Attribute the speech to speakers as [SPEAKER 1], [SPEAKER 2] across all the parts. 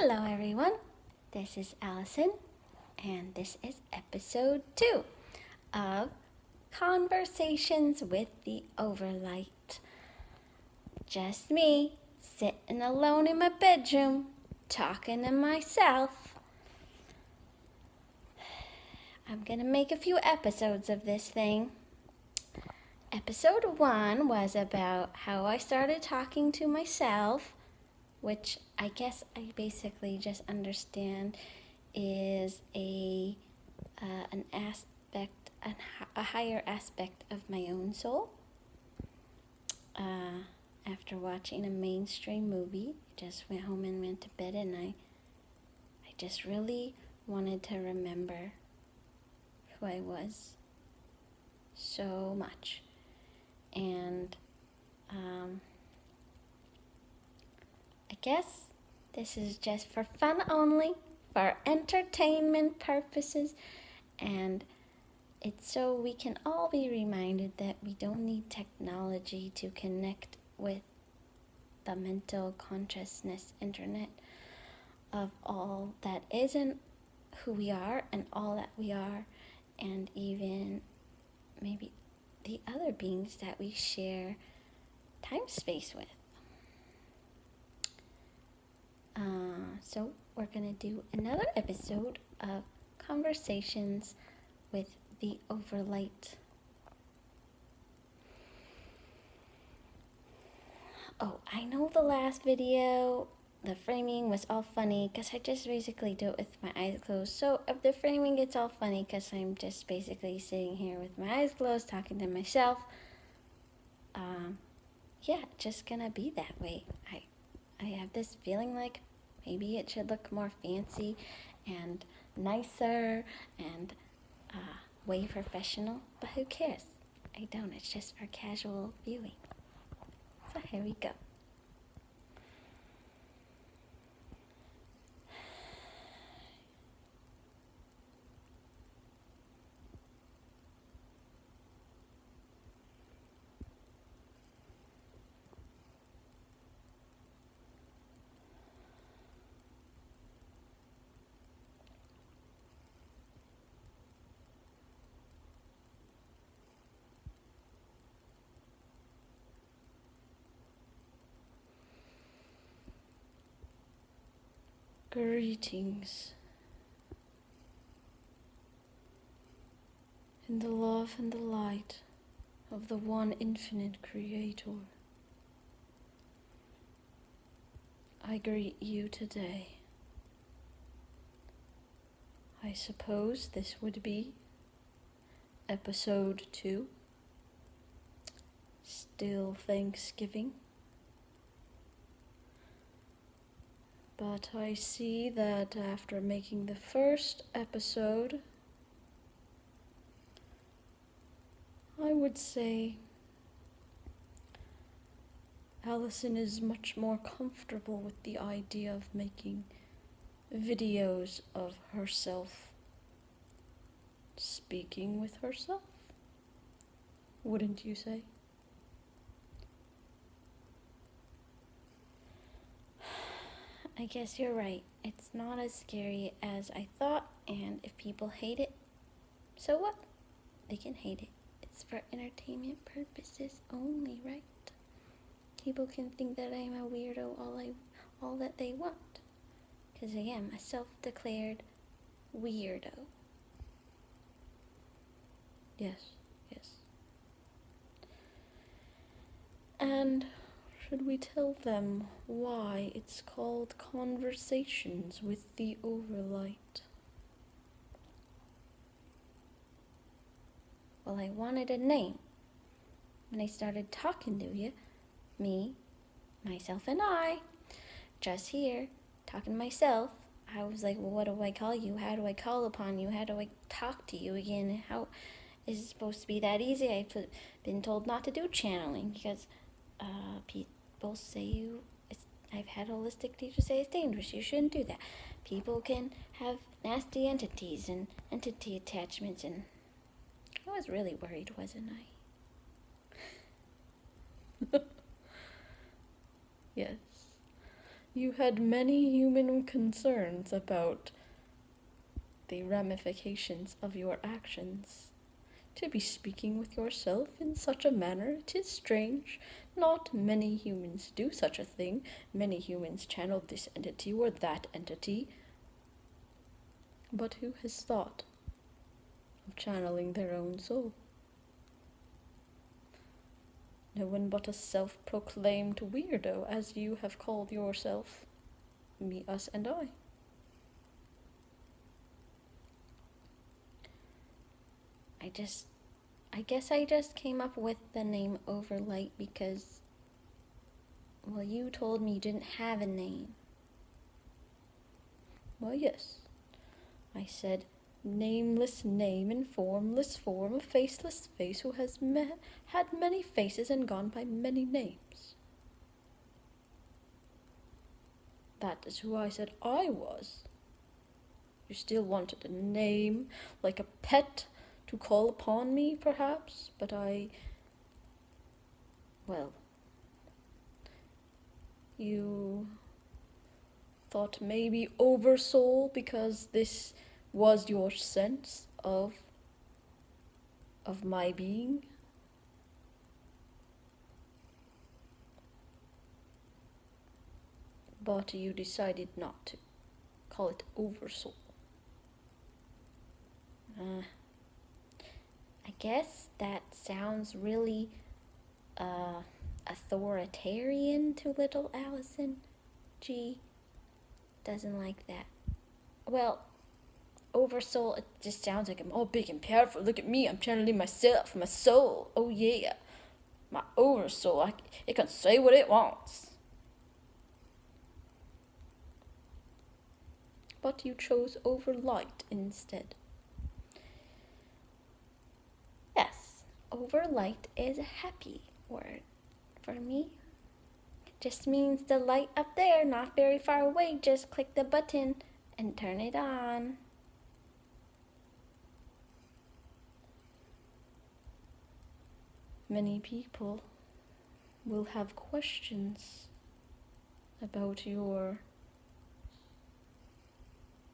[SPEAKER 1] Hello everyone, this is Allison, and this is episode 2 of Conversations with the Overlight. Just me, sitting alone in my bedroom, talking to myself. I'm gonna make a few episodes of this thing. Episode 1 was about how I started talking to myself, which I guess I basically just understand is a higher aspect of my own soul. After watching a mainstream movie, I just went home and went to bed, and I just really wanted to remember who I was so much. And I guess this is just for fun only, for entertainment purposes, and it's so we can all be reminded that we don't need technology to connect with the mental consciousness internet of all that isn't who we are and all that we are, and even maybe the other beings that we share time-space with. So we're going to do another episode of Conversations with the Overlight. Oh, I know the last video, the framing was all funny because I just basically do it with my eyes closed. So of the framing, it's all funny because I'm just basically sitting here with my eyes closed talking to myself. Yeah, just gonna be that way. I have this feeling like maybe it should look more fancy and nicer and way professional, but who cares? I don't, it's just for casual viewing. So here we go. Greetings. In the love and the light of the one infinite Creator, I greet you today. I suppose this would be episode 2. Still Thanksgiving. But I see that after making the first episode, I would say Allison is much more comfortable with the idea of making videos of herself speaking with herself. Wouldn't you say? I guess you're right. It's not as scary as I thought, and if people hate it, so what? They can hate it. It's for entertainment purposes only, right? People can think that I'm a weirdo all that they want, because I am a self-declared weirdo. Yes. And should we tell them why it's called Conversations with the Overlight? Well, I wanted a name. When I started talking to you, me, myself, and I, just here, talking to myself, I was like, well, what do I call you? How do I call upon you? How do I talk to you again? How is it supposed to be that easy? I've been told not to do channeling because people say I've had holistic teachers say it's dangerous. You shouldn't do that. People can have nasty entities and entity attachments, and I was really worried, wasn't I? Yes.
[SPEAKER 2] You had many human concerns about the ramifications of your actions. To be speaking with yourself in such a manner, 'tis strange. Not many humans do such a thing. Many humans channel this entity or that entity. But who has thought of channeling their own soul? No one but a self-proclaimed weirdo, as you have called yourself. Me, us, and I.
[SPEAKER 1] I guess I just came up with the name Overlight because, well, you told me you didn't have a name.
[SPEAKER 2] Why, yes. I said, nameless name and formless form, a faceless face who has had many faces and gone by many names. That is who I said I was. You still wanted a name, like a pet, to call upon me, perhaps, but you thought maybe Oversoul, because this was your sense of my being. But you decided not to call it Oversoul.
[SPEAKER 1] I guess that sounds really authoritarian to little Allison. She doesn't like that. Well, Oversoul, it just sounds like I'm all big and powerful. Look at me, I'm channeling myself, my soul. Oh yeah, my Oversoul, it can say what it wants. But you chose Overlight instead. Yes, Overlight is a happy word for me. Just means the light up there, not very far away. Just click the button and turn it on.
[SPEAKER 2] Many people will have questions about your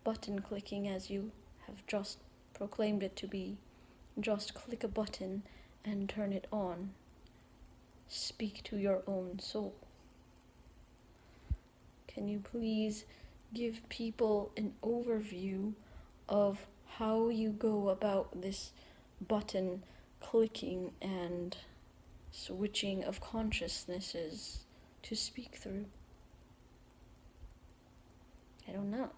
[SPEAKER 2] button clicking, as you have just proclaimed it to be. Just click a button and turn it on. Speak to your own soul. Can you please give people an overview of how you go about this button clicking and switching of consciousnesses to speak through?
[SPEAKER 1] I don't know.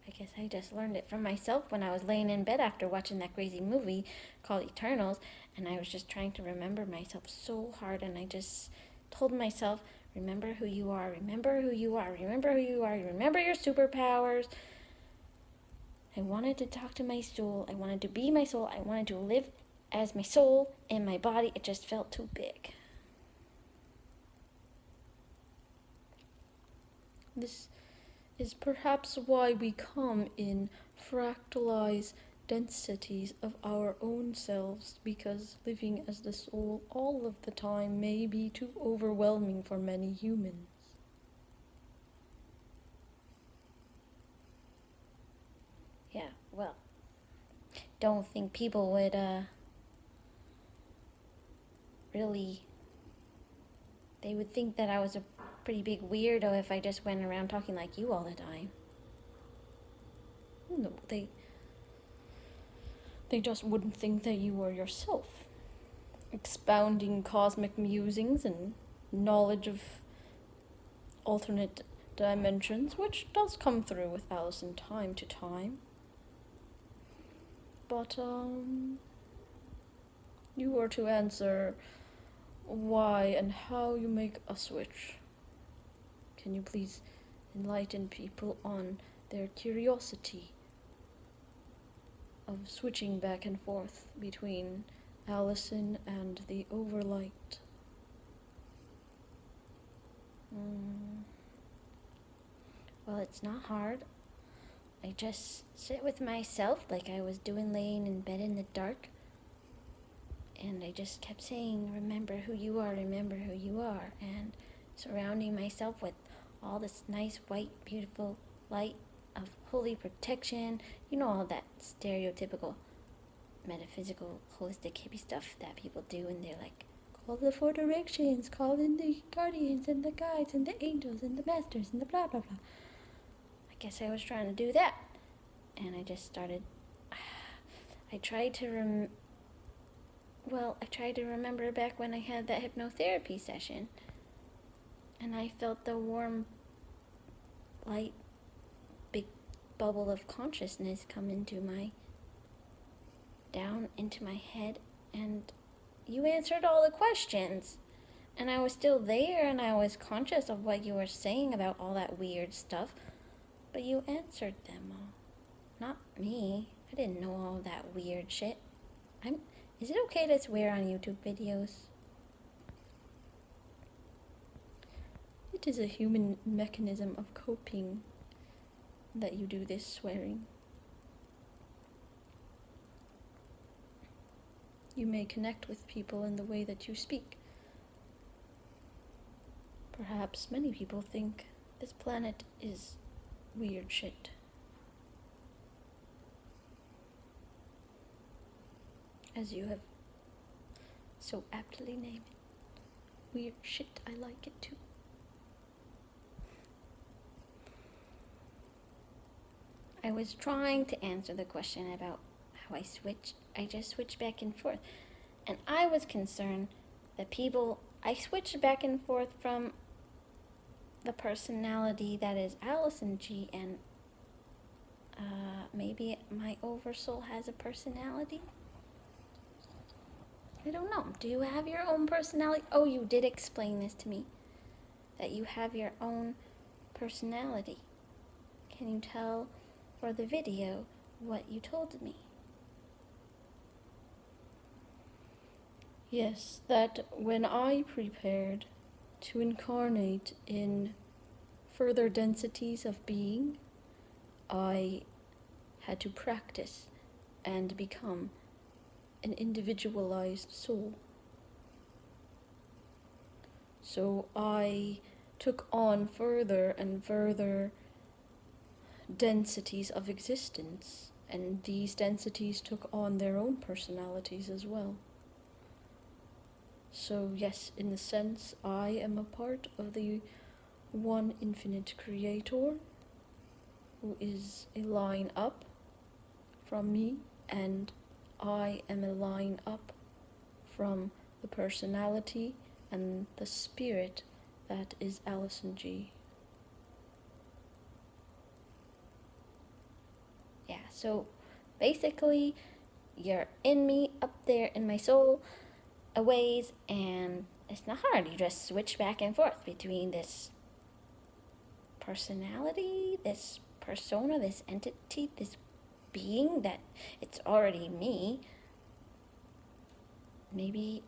[SPEAKER 1] I guess I just learned it from myself when I was laying in bed after watching that crazy movie called Eternals, and I was just trying to remember myself so hard, and I just told myself, remember who you are, remember who you are, remember who you are, remember your superpowers. I wanted to talk to my soul, I wanted to be my soul, I wanted to live as my soul in my body. It just felt too big.
[SPEAKER 2] This is perhaps why we come in fractalized densities of our own selves, because living as the soul all of the time may be too overwhelming for many humans.
[SPEAKER 1] Yeah, well, don't think people would really, they would think that I was a pretty big weirdo if I just went around talking like you all the time.
[SPEAKER 2] No, they just wouldn't think that you were yourself, expounding cosmic musings and knowledge of alternate dimensions, which does come through with Allison time to time. But you were to answer why and how you make a switch. Can you please enlighten people on their curiosity of switching back and forth between Allison and the Overlight?
[SPEAKER 1] Well, it's not hard. I just sit with myself like I was doing laying in bed in the dark. And I just kept saying, remember who you are, and surrounding myself with all this nice, white, beautiful light of holy protection. You know, all that stereotypical metaphysical, holistic, hippie stuff that people do, and they're like, call the four directions, call in the guardians and the guides and the angels and the masters and the blah blah blah. I guess I was trying to do that, and I just started. I tried to remember back when I had that hypnotherapy session, and I felt the warm, light, big bubble of consciousness come down into my head, and you answered all the questions, and I was still there, and I was conscious of what you were saying about all that weird stuff, but you answered them all. Not me. I didn't know all that weird shit. Is it okay to swear on YouTube videos?
[SPEAKER 2] It is a human mechanism of coping that you do this swearing. You may connect with people in the way that you speak. Perhaps many people think this planet is weird shit. As you have so aptly named it. Weird shit, I like it too.
[SPEAKER 1] I was trying to answer the question about how I just switch back and forth. And I was concerned that I switched back and forth from the personality that is Allison G, and maybe my oversoul has a personality? I don't know. Do you have your own personality? Oh, you did explain this to me, that you have your own personality. Can you tell for the video what you told me?
[SPEAKER 2] Yes, that when I prepared to incarnate in further densities of being, I had to practice and become an individualized soul. So I took on further and further densities of existence, and these densities took on their own personalities as well. So yes, in a sense, I am a part of the one infinite creator, who is a line up from me, and I am a line up from the personality and the spirit that is Allison G.
[SPEAKER 1] Yeah, so basically, you're in me, up there in my soul, a ways, and it's not hard. You just switch back and forth between this personality, this persona, this entity, this being that it's already me. Maybe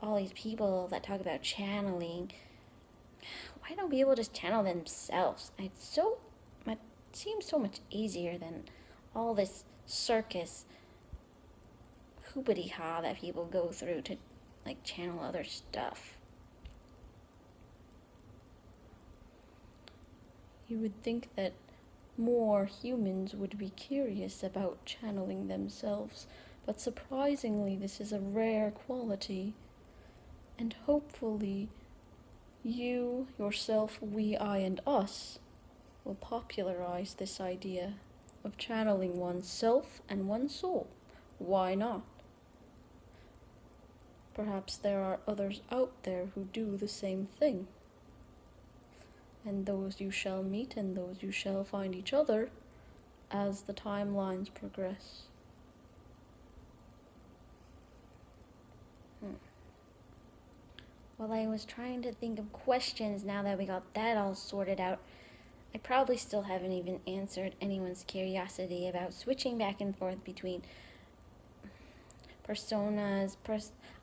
[SPEAKER 1] all these people that talk about channeling, why don't people just channel themselves? It seems so much easier than all this circus hoopity-ha that people go through to like channel other stuff.
[SPEAKER 2] You would think that more humans would be curious about channeling themselves, but surprisingly this is a rare quality, and hopefully you, yourself, we, I, and us will popularize this idea of channeling oneself and one's soul. Why not? Perhaps there are others out there who do the same thing. And those you shall meet, and those you shall find each other as the timelines progress.
[SPEAKER 1] Well, I was trying to think of questions now that we got that all sorted out. I probably still haven't even answered anyone's curiosity about switching back and forth between personas.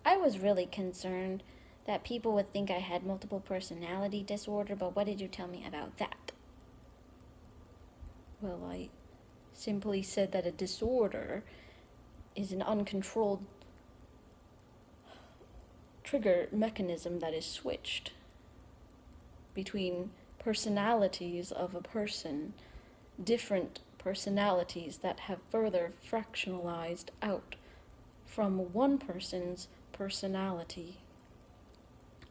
[SPEAKER 1] I was really concerned that people would think I had multiple personality disorder, but what did you tell me about that?
[SPEAKER 2] Well, I simply said that a disorder is an uncontrolled trigger mechanism that is switched. between personalities of a person, different personalities that have further fractionalized out from one person's personality.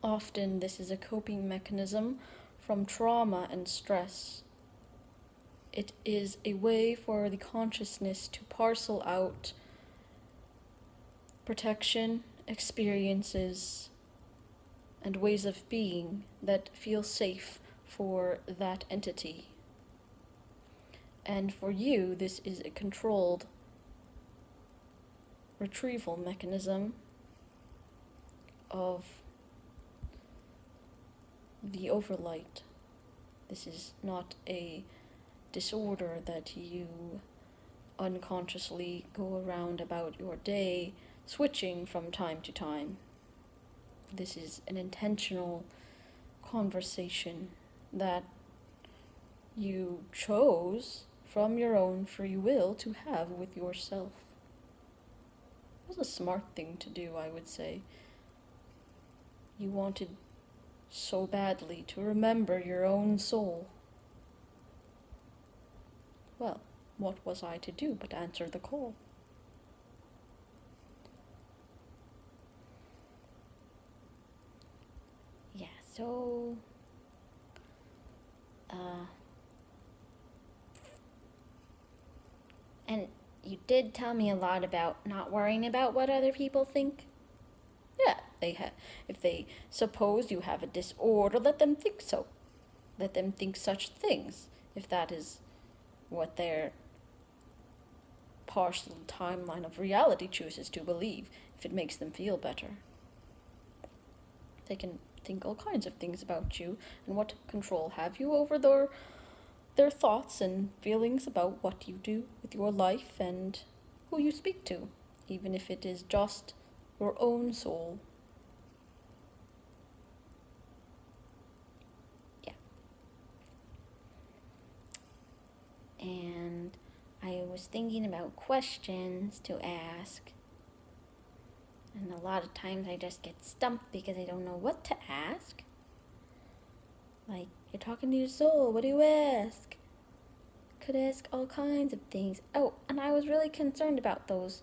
[SPEAKER 2] Often this is a coping mechanism from trauma and stress. It is a way for the consciousness to parcel out protection, experiences, and ways of being that feel safe for that entity. And for you, this is a controlled retrieval mechanism of the overlight. This is not a disorder that you unconsciously go around about your day switching from time to time. This is an intentional conversation that you chose from your own free will to have with yourself. It was a smart thing to do, I would say. You wanted so badly to remember your own soul. Well, what was I to do but answer the call?
[SPEAKER 1] Yeah, so... And you did tell me a lot about not worrying about what other people think.
[SPEAKER 2] Yeah, if they suppose you have a disorder, let them think so. Let them think such things, if that is what their partial timeline of reality chooses to believe, if it makes them feel better. They can think all kinds of things about you, and what control have you over their thoughts and feelings about what you do with your life and who you speak to, even if it is just your own soul.
[SPEAKER 1] Yeah. And I was thinking about questions to ask. And a lot of times I just get stumped because I don't know what to ask. Like, you're talking to your soul, what do you ask? Could ask all kinds of things. Oh, and I was really concerned about those.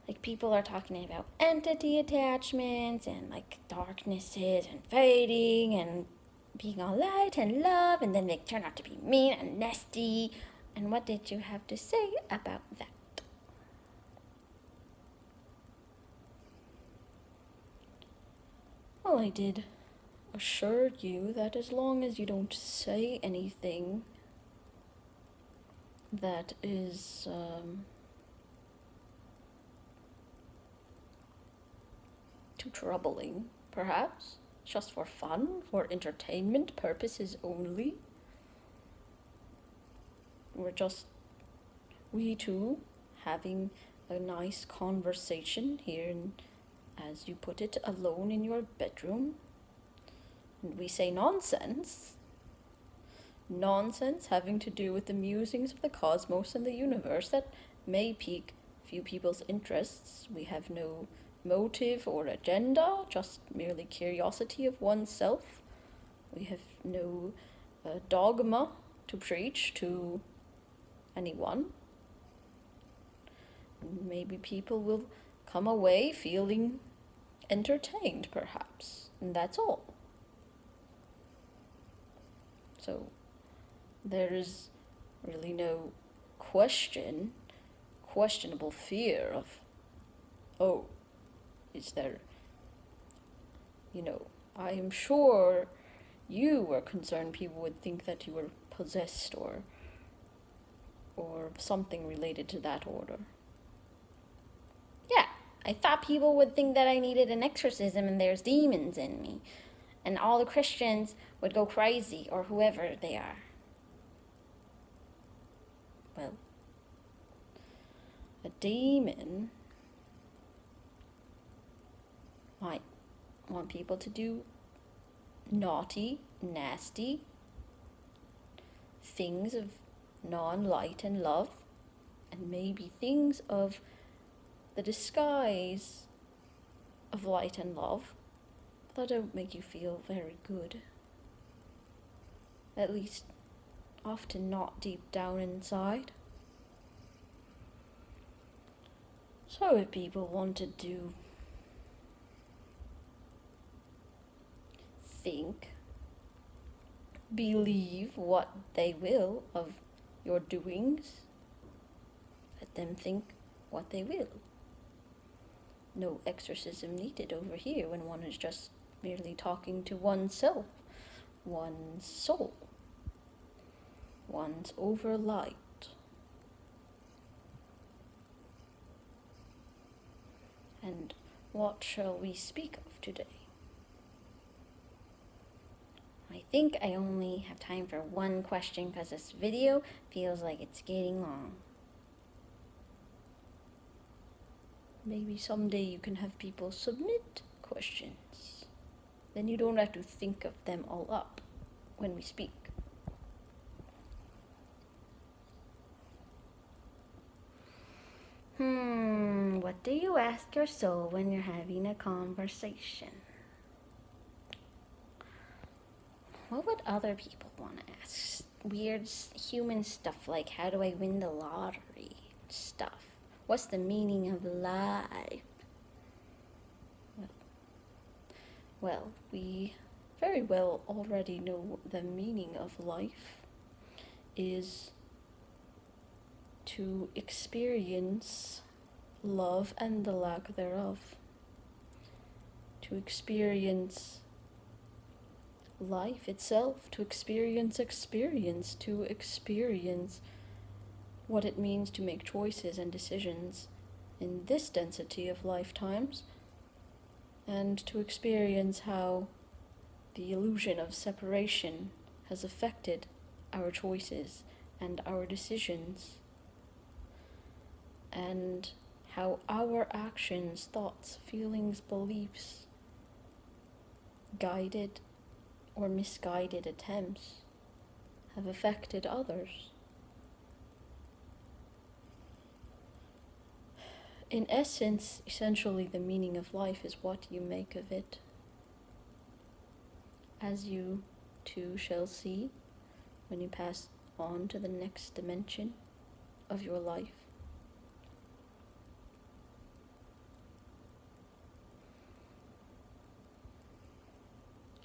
[SPEAKER 1] Like, people are talking about entity attachments and, like, darknesses and fading and being all light and love, and then they turn out to be mean and nasty. And what did you have to say about that?
[SPEAKER 2] Well, I did assure you that as long as you don't say anything that is too troubling, perhaps, just for fun, for entertainment purposes only, we two having a nice conversation here in, as you put it, alone in your bedroom, and we say nonsense having to do with the musings of the cosmos and the universe that may pique few people's interests. We have no motive or agenda, just merely curiosity of oneself. We have no dogma to preach to anyone. Maybe people will come away feeling entertained, perhaps, and that's all. So there is really no questionable fear of, oh, is there, I am sure you were concerned people would think that you were possessed or something related to that order.
[SPEAKER 1] Yeah, I thought people would think that I needed an exorcism and there's demons in me. And all the Christians would go crazy, or whoever they are.
[SPEAKER 2] Well, a demon might want people to do naughty, nasty things of non-light and love, and maybe things of the disguise of light and love, that don't make you feel very good. At least, often not deep down inside. So if people wanted to think, believe what they will of your doings, let them think what they will. No exorcism needed over here when one is just merely talking to oneself, one's soul, one's overlight. And what shall we speak of today?
[SPEAKER 1] I think I only have time for one question because this video feels like it's getting long.
[SPEAKER 2] Maybe someday you can have people submit questions. Then you don't have to think of them all up when we speak.
[SPEAKER 1] What do you ask your soul when you're having a conversation? What would other people want to ask? Weird human stuff like, how do I win the lottery? Stuff. What's the meaning of life?
[SPEAKER 2] Well, we very well already know the meaning of life is to experience love and the lack thereof. To experience life itself, to experience what it means to make choices and decisions in this density of lifetimes, and to experience how the illusion of separation has affected our choices and our decisions, and how our actions, thoughts, feelings, beliefs, guided or misguided attempts have affected others. In essence, essentially, the meaning of life is what you make of it. As you too shall see when you pass on to the next dimension of your life.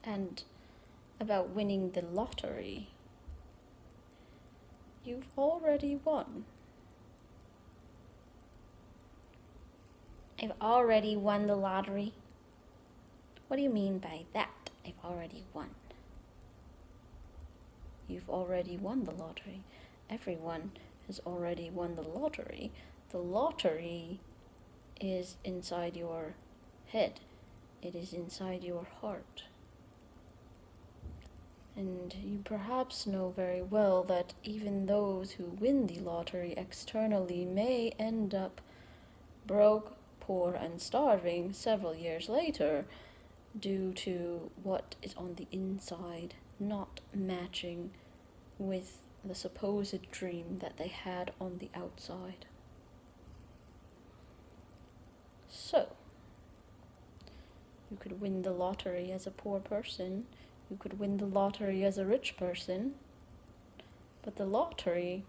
[SPEAKER 2] And about winning the lottery, you've already won.
[SPEAKER 1] I've already won the lottery. What do you mean by that? I've already won.
[SPEAKER 2] You've already won the lottery. Everyone has already won the lottery. The lottery is inside your head. It is inside your heart. And you perhaps know very well that even those who win the lottery externally may end up broke, poor, and starving several years later due to what is on the inside not matching with the supposed dream that they had on the outside. So, you could win the lottery as a poor person, you could win the lottery as a rich person, but the lottery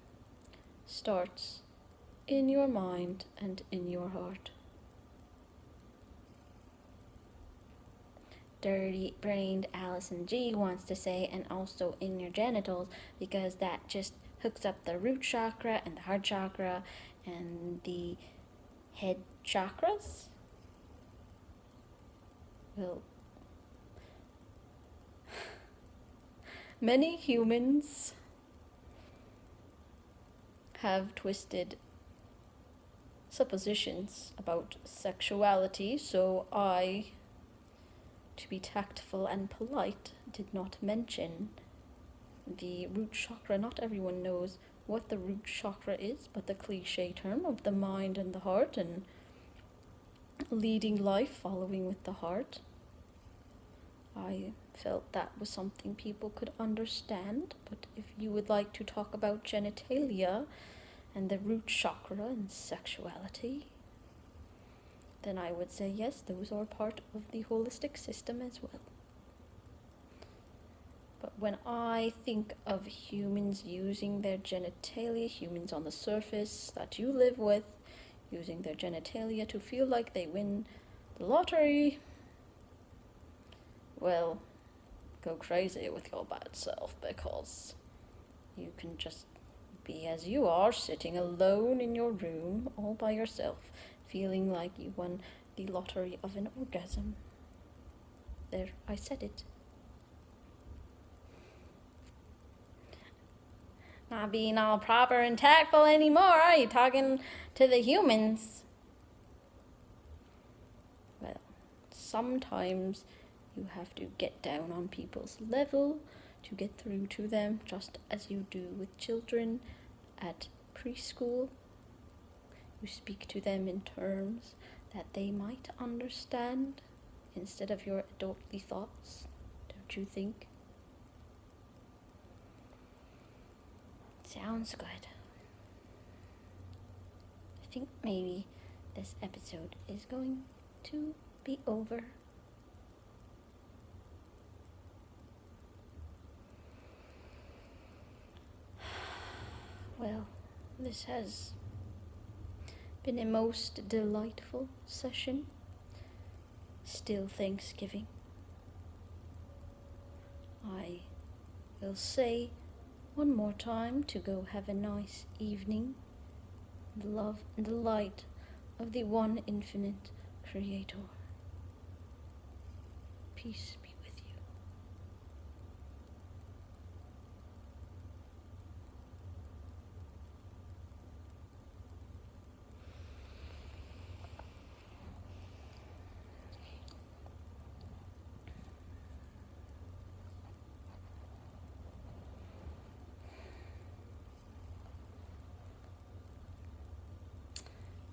[SPEAKER 2] starts in your mind and in your heart.
[SPEAKER 1] Dirty-brained Allison G wants to say, and also in your genitals, because that just hooks up the root chakra and the heart chakra and the head chakras.
[SPEAKER 2] Well, many humans have twisted suppositions about sexuality, so I, to be tactful and polite, did not mention the root chakra. Not everyone knows what the root chakra is, but the cliche term of the mind and the heart and leading life following with the heart. I felt that was something people could understand, but if you would like to talk about genitalia and the root chakra and sexuality, then I would say yes, those are part of the holistic system as well. But when I think of humans using their genitalia, humans on the surface that you live with, using their genitalia to feel like they win the lottery, well, go crazy with your bad self, because you can just be as you are, sitting alone in your room, all by yourself, feeling like you won the lottery of an orgasm. There, I said it.
[SPEAKER 1] Not being all proper and tactful anymore, are you? Talking to the humans.
[SPEAKER 2] Well, sometimes you have to get down on people's level to get through to them, just as you do with children at preschool. You speak to them in terms that they might understand instead of your adultly thoughts, don't you think?
[SPEAKER 1] Sounds good. I think maybe this episode is going to be over.
[SPEAKER 2] Well, this has been a most delightful session. Still Thanksgiving. I will say one more time to go have a nice evening. The love and the light of the one infinite Creator. Peace be with you.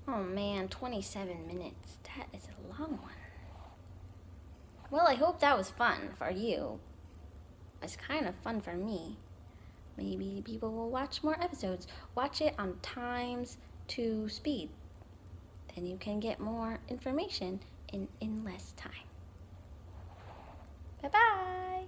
[SPEAKER 1] Oh man, 27 minutes. That is a long one. Well, I hope that was fun for you. It's kind of fun for me. Maybe people will watch more episodes. Watch it on times 2 speed. Then you can get more information in less time. Bye-bye.